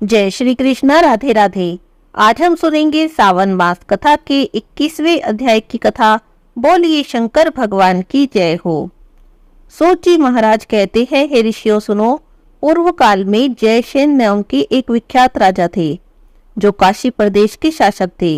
जय श्री कृष्णा। राधे राधे। आज हम सुनेंगे सावन मास कथा के 21वें अध्याय की कथा। बोलिए शंकर भगवान की जय हो। सूत जी महाराज कहते हैं, हे ऋषियों सुनो। पूर्व काल में जयसेन नाम के एक विख्यात राजा थे जो काशी प्रदेश के शासक थे।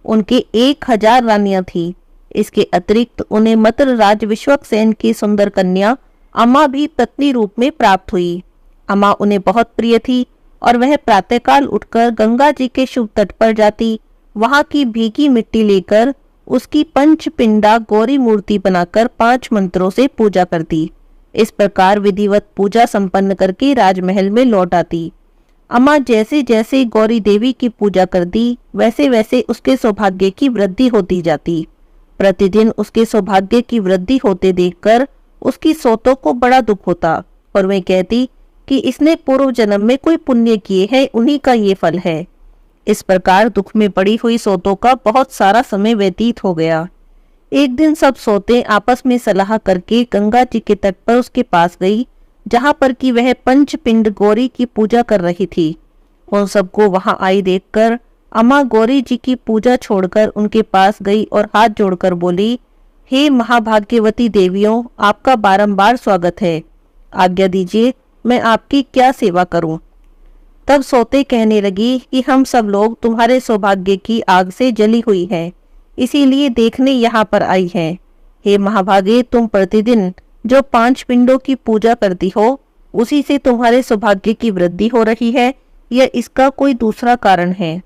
उनके 1000 रानियां थी। इसके अतिरिक्त उन्हें मत्र राज विश्वक्सेन की सुंदर कन्या अम्मा भी पत्नी रूप में प्राप्त हुई। अम्मा उन्हें बहुत प्रिय थी और वह प्रातःकाल उठकर गंगा जी के शुभ तट पर जाती। वहां की भीगी मिट्टी लेकर उसकी पंचपिंडा गौरी मूर्ति बनाकर 5 मंत्रों से पूजा करती। इस प्रकार विधिवत पूजा संपन्न करके राजमहल में लौट आती। अम्मा जैसे जैसे गौरी देवी की पूजा करती वैसे वैसे उसके सौभाग्य की वृद्धि होती जाती। प्रतिदिन उसके सौभाग्य की वृद्धि होते देखकर उसकी सौतों को बड़ा दुख होता और वह कहती कि इसने पूर्व जन्म में कोई पुण्य किए हैं, उन्हीं का ये फल है। इस प्रकार दुख में पड़ी हुई सौतों का बहुत सारा समय व्यतीत हो गया। एक दिन सब सौतें आपस में सलाह करके गंगा जी के तट पर उसके पास गई, जहां पर कि वह पंचपिंड गौरी की पूजा कर रही थी। उन सबको वहां आई देखकर अम्मा गौरी जी की पूजा छोड़कर उनके पास गई और हाथ जोड़कर बोली, हे महाभाग्यवती देवियों, आपका बारंबार स्वागत है। आज्ञा दीजिए, मैं आपकी क्या सेवा करूं। तब सौते कहने लगी कि हम सब लोग तुम्हारे सौभाग्य की आग से जली हुई हैं, इसीलिए देखने यहाँ पर आई हैं। हे महाभागे, तुम प्रतिदिन जो 5 पिंडों की पूजा करती हो उसी से तुम्हारे सौभाग्य की वृद्धि हो रही है, या इसका कोई दूसरा कारण है।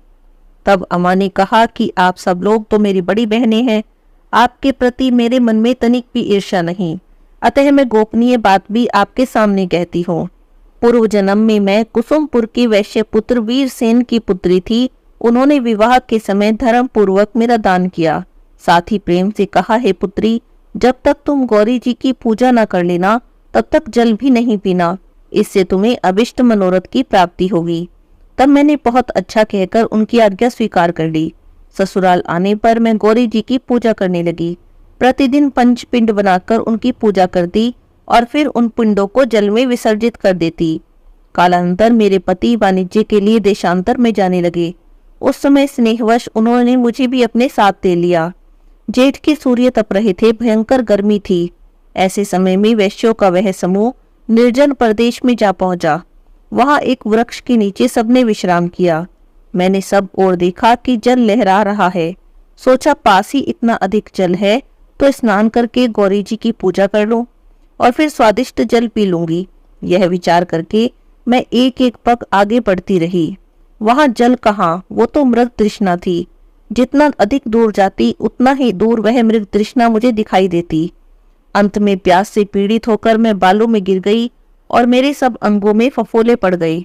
तब अम्मा ने कहा कि आप सब लोग तो मेरी बड़ी बहनें हैं, आपके प्रति मेरे मन में तनिक भी ईर्ष्या नहीं, अतः मैं गोपनीय बात भी आपके सामने कहती हूँ। पूर्व जन्म में मैं कुसुमपुर के वैश्य पुत्र वीरसेन की पुत्री थी। उन्होंने विवाह के समय धर्म पूर्वक मेरा दान किया। साथ ही प्रेम से कहा, हे पुत्री, जब तक तुम गौरी जी की पूजा न कर लेना तब तक जल भी नहीं पीना, इससे तुम्हें अभिष्ट मनोरथ की प्राप्ति होगी। तब मैंने बहुत अच्छा कहकर उनकी आज्ञा स्वीकार कर ली। ससुराल आने पर मैं गौरी जी की पूजा करने लगी। प्रतिदिन पंचपिंड बनाकर उनकी पूजा करती और फिर उन पिंडों को जल में विसर्जित कर देती। कालांतर मेरे पति वाणिज्य के लिए देशांतर में जाने लगे। उस समय स्नेहवश उन्होंने मुझे भी अपने साथ ले लिया। जेठ के सूर्य तप रहे थे, भयंकर गर्मी थी। ऐसे समय में वैश्यों का वह समूह निर्जन प्रदेश में जा पहुंचा। वहां एक वृक्ष के नीचे सबने विश्राम किया। मैंने सब ओर देखा कि जल लहरा रहा है। सोचा पास ही इतना अधिक जल है तो स्नान करके गौरी जी की पूजा कर लूं और फिर स्वादिष्ट जल पी लूंगी। यह विचार करके मैं एक एक पग आगे बढ़ती रही। वहां जल कहाँ, वो तो मृग तृष्णा थी। जितना अधिक दूर जाती उतना ही दूर वह मृग तृष्णा मुझे दिखाई देती। अंत में प्यास से पीड़ित होकर मैं बालों में गिर गई और मेरे सब अंगों में फफोले पड़ गए।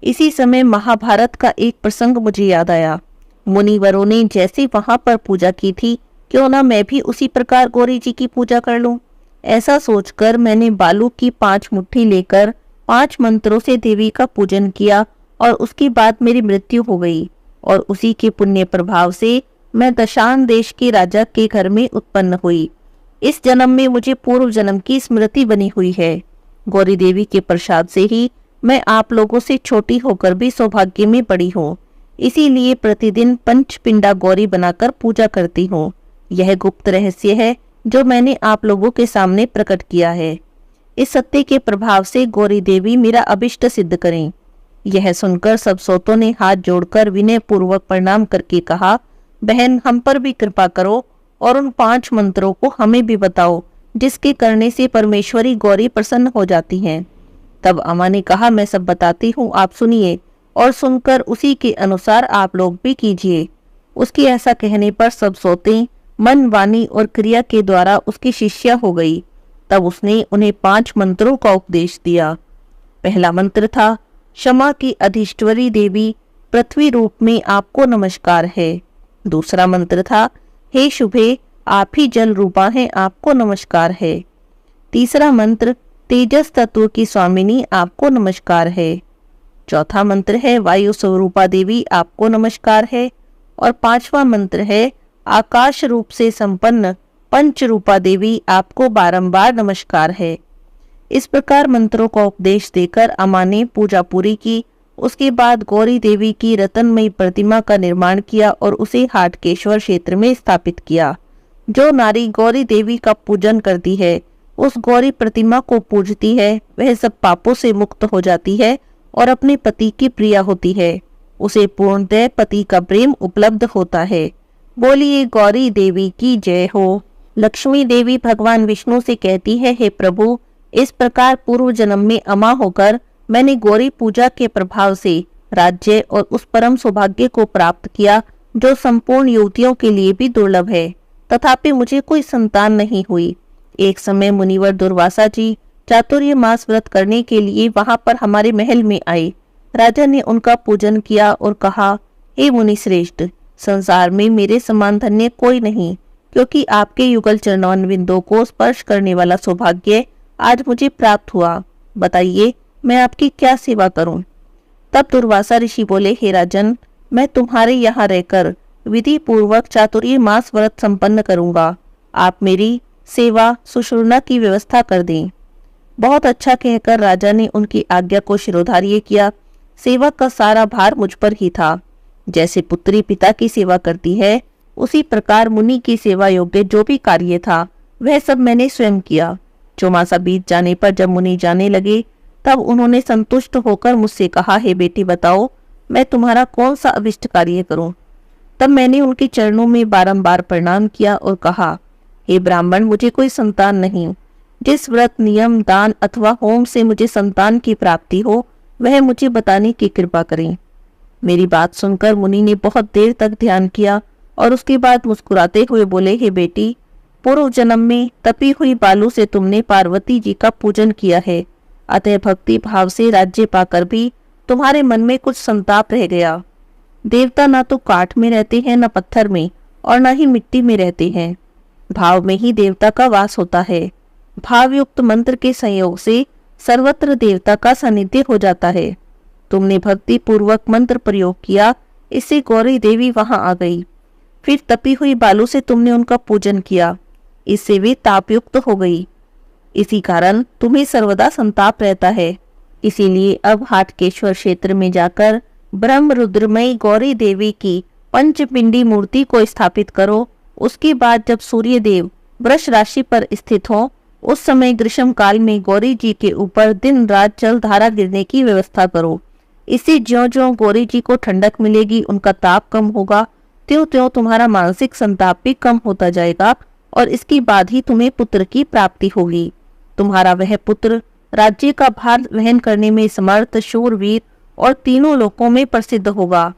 इसी समय महाभारत का एक प्रसंग मुझे याद आया। मुनिवरों ने जैसे वहां पर पूजा की थी, क्यों ना मैं भी उसी प्रकार गौरी जी की पूजा कर लूं। ऐसा सोचकर मैंने बालू की 5 मुट्ठी लेकर 5 मंत्रों से देवी का पूजन किया और उसके बाद मेरी मृत्यु हो गई और उसी के पुण्य प्रभाव से मैं दशान देश के राजा के घर में उत्पन्न हुई। इस जन्म में मुझे पूर्व जन्म की स्मृति बनी हुई है। गौरी देवी के प्रसाद से ही मैं आप लोगों से छोटी होकर भी सौभाग्य में पड़ी हूँ, इसीलिए प्रतिदिन पंचपिंडा गौरी बनाकर पूजा करती हूँ। यह गुप्त रहस्य है जो मैंने आप लोगों के सामने प्रकट किया है। इस सत्य के प्रभाव से गौरी देवी मेरा अभिष्ट सिद्ध करें। यह सुनकर सब सौतों ने हाथ जोड़कर विनय पूर्वक प्रणाम करके कहा, बहन, हम पर भी कृपा करो और उन 5 मंत्रों को हमें भी बताओ जिसके करने से परमेश्वरी गौरी प्रसन्न हो जाती हैं। तब अम्मा ने कहा, मैं सब बताती हूँ, आप सुनिए और सुनकर उसी के अनुसार आप लोग भी कीजिए। उसके ऐसा कहने पर सब सौतें मन, वाणी और क्रिया के द्वारा उसकी शिष्या हो गई। तब उसने उन्हें 5 मंत्रों का उपदेश दिया। पहला मंत्र था, क्षमा की अधिष्ठवरी देवी, पृथ्वी रूप में आपको नमस्कार है। दूसरा मंत्र था, हे शुभे, आप ही जल रूपा हैं, आपको नमस्कार है। तीसरा मंत्र, तेजस तत्व की स्वामिनी, आपको नमस्कार है। चौथा मंत्र है, वायु स्वरूपा देवी, आपको नमस्कार है। और 5वां मंत्र है, आकाश रूप से संपन्न पंच रूपा देवी, आपको बारंबार नमस्कार है। इस प्रकार मंत्रों का उपदेश देकर अम्मा ने पूजा पूरी की। उसके बाद गौरी देवी की रत्नमयी प्रतिमा का निर्माण किया और उसे हाटकेश्वर क्षेत्र में स्थापित किया। जो नारी गौरी देवी का पूजन करती है, उस गौरी प्रतिमा को पूजती है, वह सब पापों से मुक्त हो जाती है और अपने पति की प्रिया होती है। उसे पूर्णतः पति का प्रेम उपलब्ध होता है। बोलिए गौरी देवी की जय हो। लक्ष्मी देवी भगवान विष्णु से कहती है, हे प्रभु, इस प्रकार पूर्व जन्म में अमा होकर मैंने गौरी पूजा के प्रभाव से राज्य और उस परम सौभाग्य को प्राप्त किया जो संपूर्ण युवतियों के लिए भी दुर्लभ है। तथापि मुझे कोई संतान नहीं हुई। एक समय मुनिवर दुर्वासा जी चातुर्य मास व्रत करने के लिए वहां पर हमारे महल में आए। राजा ने उनका पूजन किया और कहा, हे मुनि श्रेष्ठ, संसार में मेरे समान धन्य कोई नहीं, क्योंकि आपके युगल चरणारविंदों को स्पर्श करने वाला सौभाग्य आज मुझे प्राप्त हुआ। बताइए मैं आपकी क्या सेवा करूं? तब दुर्वासा ऋषि बोले, हे राजन, मैं तुम्हारे यहाँ रहकर विधि पूर्वक चातुर्य मास व्रत संपन्न करूंगा। आप मेरी सेवा सुश्रुणा की व्यवस्था कर दें। बहुत अच्छा कहकर राजा ने उनकी आज्ञा को शिरोधार्य किया। सेवा का सारा भार मुझ पर ही था। जैसे पुत्री पिता की सेवा करती है, उसी प्रकार मुनि की सेवा योग्य जो भी कार्य था वह सब मैंने स्वयं किया। चौमासा बीत जाने पर जब मुनि जाने लगे, तब उन्होंने संतुष्ट होकर मुझसे कहा, हे बेटी, बताओ मैं तुम्हारा कौन सा अभिष्ट कार्य करूं? तब मैंने उनके चरणों में बारंबार प्रणाम किया और कहा, हे ब्राह्मण, मुझे कोई संतान नहीं। जिस व्रत, नियम, दान अथवा होम से मुझे संतान की प्राप्ति हो, वह मुझे बताने की कृपा करें। मेरी बात सुनकर मुनि ने बहुत देर तक ध्यान किया और उसके बाद मुस्कुराते हुए बोले, हे बेटी, पूर्व जन्म में तपी हुई बालू से तुमने पार्वती जी का पूजन किया है, अतः भक्ति भाव से राज्य पाकर भी तुम्हारे मन में कुछ संताप रह गया। देवता ना तो काठ में रहते हैं, न पत्थर में, और न ही मिट्टी में रहते हैं। भाव में ही देवता का वास होता है। भावयुक्त मंत्र के संयोग से सर्वत्र देवता का सानिध्य हो जाता है। तुमने भक्ति पूर्वक मंत्र प्रयोग किया, इससे गौरी देवी वहां आ गई। फिर तपी हुई बालू से तुमने उनका पूजन किया, इससे वे तापयुक्त हो गई। इसी कारण तुम्हें सर्वदा संताप रहता है। इसीलिए अब हाटकेश्वर क्षेत्र में जाकर ब्रह्म रुद्रमयी गौरी देवी की पंचपिंडी मूर्ति को स्थापित करो। उसके बाद जब सूर्य देव वृष राशि पर स्थित हो, उस समय ग्रीष्म काल में गौरी जी के ऊपर दिन रात जल धारा गिरने की व्यवस्था करो। इससे ज्यों-ज्यों गौरी जी को ठंडक मिलेगी, उनका ताप कम होगा, त्यों-त्यों तुम्हारा मानसिक संताप भी कम होता जाएगा और इसके बाद ही तुम्हें पुत्र की प्राप्ति होगी। तुम्हारा वह पुत्र राज्य का भार वहन करने में समर्थ, शूरवीर और तीनों लोकों में प्रसिद्ध होगा।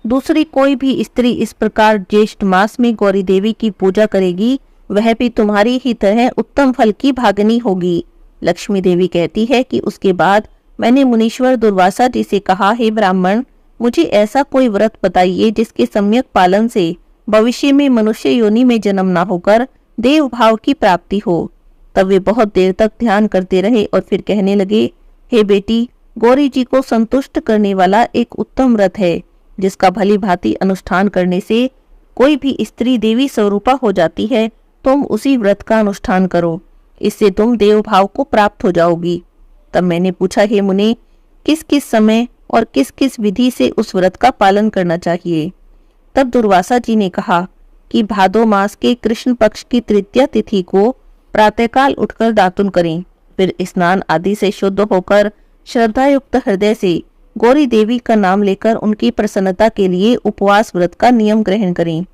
दूसरी कोई भी स्त्री इस प्रकार ज्येष्ठ मास में गौरी देवी की पूजा करेगी, वह भी तुम्हारी ही तरह उत्तम फल की भागनी होगी। लक्ष्मी देवी कहती है कि उसके बाद मैंने मुनीश्वर दुर्वासा जी से कहा, हे ब्राह्मण, मुझे ऐसा कोई व्रत बताइए जिसके सम्यक पालन से भविष्य में मनुष्य योनि में जन्म न होकर देव भाव की प्राप्ति हो। तब वे बहुत देर तक ध्यान करते रहे और फिर कहने लगे, हे बेटी, गौरी जी को संतुष्ट करने वाला एक उत्तम व्रत है, जिसका भली भांति अनुष्ठान करने से कोई भी स्त्री देवी स्वरूपा हो जाती है। तुम उसी व्रत का अनुष्ठान करो, इससे तुम देव भाव को प्राप्त हो जाओगी। तब मैंने पूछा, हे मुनि, किस किस समय और किस किस विधि से उस व्रत का पालन करना चाहिए? तब दुर्वासा जी ने कहा कि भादो मास के कृष्ण पक्ष की तृतीया तिथि को प्रातःकाल उठकर दातुन करें, फिर स्नान आदि से शुद्ध होकर श्रद्धायुक्त हृदय से गौरी देवी का नाम लेकर उनकी प्रसन्नता के लिए उपवास व्रत का नियम ग्रहण करें।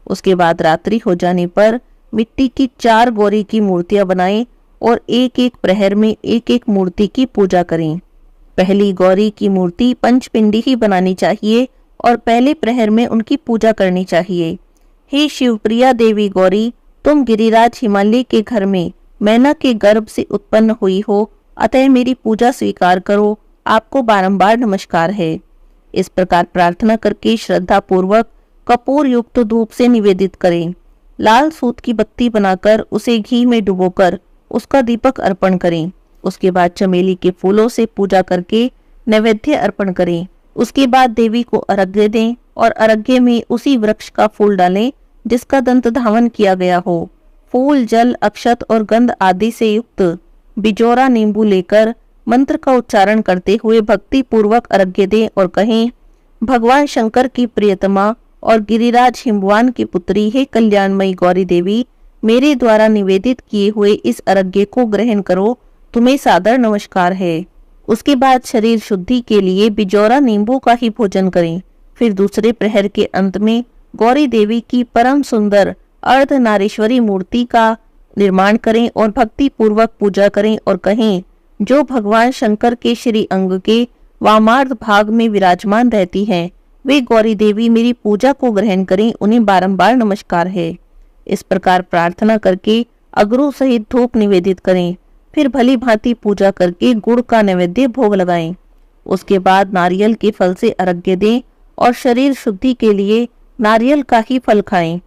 उसके बाद रात्रि हो जाने पर मिट्टी की 4 गौरी की मूर्तियां बनाएं और एक एक प्रहर में एक एक मूर्ति की पूजा करें। पहली गौरी की मूर्ति पंचपिंडी ही बनानी चाहिए और पहले प्रहर में उनकी पूजा करनी चाहिए। हे शिवप्रिया देवी गौरी, तुम गिरिराज हिमालय के घर में मैना के गर्भ से उत्पन्न हुई हो, अतः मेरी पूजा स्वीकार करो, आपको बारंबार नमस्कार है। इस प्रकार प्रार्थना करके श्रद्धा पूर्वक कपूर युक्त धूप से निवेदित करें। लाल सूत की बत्ती बनाकर उसे घी में डुबोकर उसका दीपक अर्पण करें। उसके बाद चमेली के फूलों से पूजा करके नैवेद्य अर्पण करें। उसके बाद देवी को अर्घ्य दें और अर्घ्य में उसी वृक्ष का फूल डालें जिसका दंत धावन किया गया हो। फूल, जल, अक्षत और गंध आदि से युक्त बिजोरा नींबू लेकर मंत्र का उच्चारण करते हुए भक्ति पूर्वक अर्घ्य दें और कहें, भगवान शंकर की प्रियतमा और गिरिराज हिमवान की पुत्री हे कल्याणमयी गौरी देवी, मेरे द्वारा निवेदित किए हुए इस अर्घ्य को ग्रहण करो, तुम्हें सादर नमस्कार है। उसके बाद शरीर शुद्धि के लिए बिजौरा नींबू का ही भोजन करें। फिर दूसरे प्रहर के अंत में गौरी देवी की परम सुंदर अर्धनारीश्वरी मूर्ति का निर्माण करें और भक्ति पूर्वक पूजा करें और कहें, जो भगवान शंकर के श्री अंग के वामार्ध भाग में विराजमान रहती हैं, वे गौरी देवी मेरी पूजा को ग्रहण करें, उन्हें बारंबार नमस्कार है। इस प्रकार प्रार्थना करके अगरू सहित धूप निवेदित करें। फिर भली भांति पूजा करके गुड़ का नैवेद्य भोग लगाएं। उसके बाद नारियल के फल से अर्घ्य दें और शरीर शुद्धि के लिए नारियल का ही फल खाएं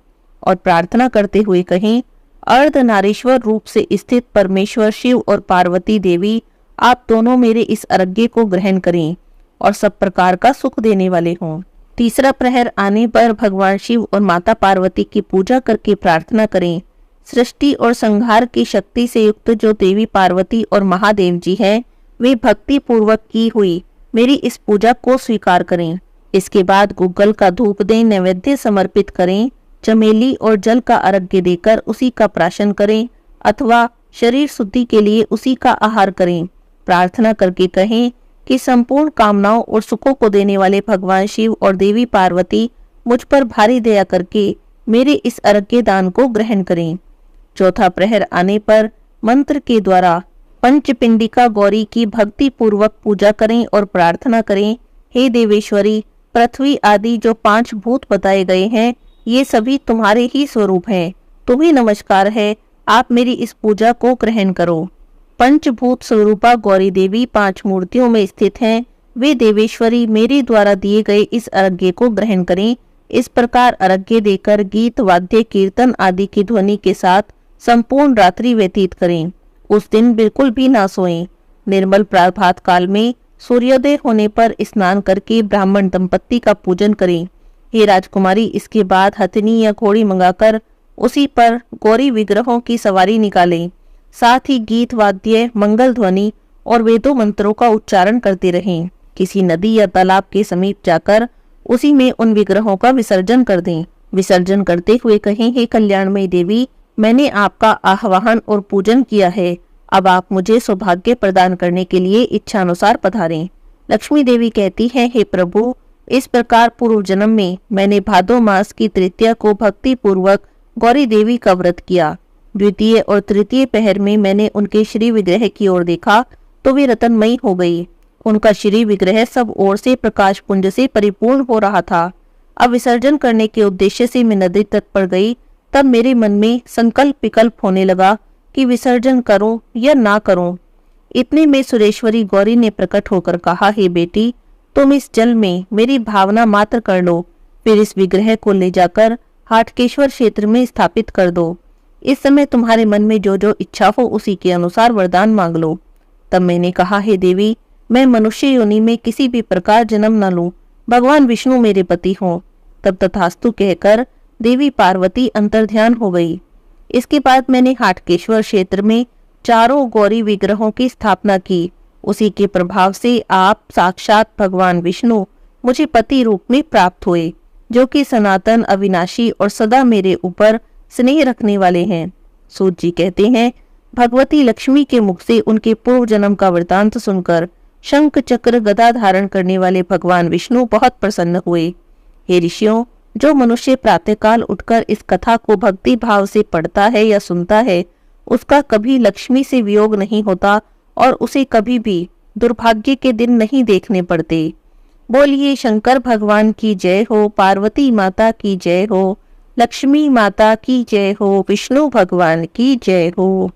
और प्रार्थना करते हुए कहें, अर्धनारीश्वर रूप से स्थित परमेश्वर शिव और पार्वती देवी, आप दोनों मेरे इस अर्घ्य को ग्रहण करें और सब प्रकार का सुख देने वाले हों। तीसरा प्रहर आने पर भगवान शिव और माता पार्वती की पूजा करके प्रार्थना करें, सृष्टि और संहार की शक्ति से युक्त जो देवी पार्वती और महादेव जी हैं, वे भक्ति पूर्वक की हुई मेरी इस पूजा को स्वीकार करें। इसके बाद गुग्गल का धूप दें, नैवेद्य समर्पित करें, चमेली और जल का अर्घ्य देकर उसी का प्राशन करें अथवा शरीर शुद्धि के लिए उसी का आहार करें। प्रार्थना करके कहें कि संपूर्ण कामनाओं और सुखों को देने वाले भगवान शिव और देवी पार्वती मुझ पर भारी दया करके मेरे इस अर्घ्य दान को ग्रहण करें। चौथा प्रहर आने पर मंत्र के द्वारा पंचपिंडिका गौरी की भक्ति पूर्वक पूजा करें और प्रार्थना करें, हे देवेश्वरी, पृथ्वी आदि जो 5 भूत बताए गए हैं, ये सभी तुम्हारे ही स्वरूप हैं। तुम्हें नमस्कार है, आप मेरी इस पूजा को ग्रहण करो। पंचभूत स्वरूपा गौरी देवी 5 मूर्तियों में स्थित हैं। वे देवेश्वरी मेरे द्वारा दिए गए इस अर्घ्य को ग्रहण करें। इस प्रकार अर्घ्य देकर गीत वाद्य कीर्तन आदि की ध्वनि के साथ संपूर्ण रात्रि व्यतीत करें। उस दिन बिल्कुल भी ना सोएं। निर्मल प्रभात काल में सूर्योदय होने पर स्नान करके ब्राह्मण दंपत्ति का पूजन करें। हे राजकुमारी, इसके बाद हथिनी या घोड़ी मंगाकर उसी पर गौरी विग्रहों की सवारी निकालें। साथ ही गीत वाद्य, मंगल ध्वनि और वेदों मंत्रों का उच्चारण करते रहें। किसी नदी या तालाब के समीप जाकर उसी में उन विग्रहों का विसर्जन कर दें। विसर्जन करते हुए कहें, हे कल्याणमयी देवी, मैंने आपका आह्वान और पूजन किया है, अब आप मुझे सौभाग्य प्रदान करने के लिए इच्छानुसार पधारें। लक्ष्मी देवी कहती है, हे प्रभु, इस प्रकार पूर्व जन्म में मैंने भादो मास की तृतीया को भक्ति पूर्वक गौरी देवी का व्रत किया। द्वितीय और तृतीय पहर में मैंने उनके श्री विग्रह की ओर देखा तो वे रतनमयी हो गई। उनका श्री विग्रह सब ओर से प्रकाश पुंज से परिपूर्ण हो रहा था। अब विसर्जन करने के उद्देश्य से मैं नदी तट पर गई। तब मेरे मन में संकल्प विकल्प होने लगा कि विसर्जन करूं या ना करूं। इतने में सुरेश्वरी गौरी ने प्रकट होकर कहा, हे बेटी, तुम इस जल में मेरी भावना मात्र कर लो, फिर इस विग्रह को ले जाकर हाटकेश्वर क्षेत्र में स्थापित कर दो। इस समय तुम्हारे मन में जो जो इच्छा हो उसी के अनुसार वरदान मांग लो। तब मैंने कहा, हे देवी, मैं मनुष्य योनि में किसी भी प्रकार जन्म न लूं, भगवान विष्णु मेरे पति हों। तब तथास्तु कहकर देवी पार्वती अंतर्ध्यान हो गई। इसके बाद मैंने हाटकेश्वर क्षेत्र में 4 गौरी विग्रहों की स्थापना की। उसी के प्रभाव से आप साक्षात भगवान विष्णु मुझे पति रूप में प्राप्त हुए, जो कि सनातन, अविनाशी और सदा मेरे ऊपर स्नेह रखने वाले हैं। सूत जी कहते हैं, भगवती लक्ष्मी के मुख से उनके पूर्व जन्म का वृतांत सुनकर शंख चक्र गदा धारण करने वाले भगवान विष्णु बहुत प्रसन्न हुए। हे ऋषियों, जो मनुष्य प्रातःकाल उठकर इस कथा को भक्ति भाव से पढ़ता है या सुनता है, उसका कभी लक्ष्मी से वियोग नहीं होता और उसे कभी भी दुर्भाग्य के दिन नहीं देखने पड़ते। बोलिए शंकर भगवान की जय हो, पार्वती माता की जय हो, लक्ष्मी माता की जय हो, विष्णु भगवान की जय हो।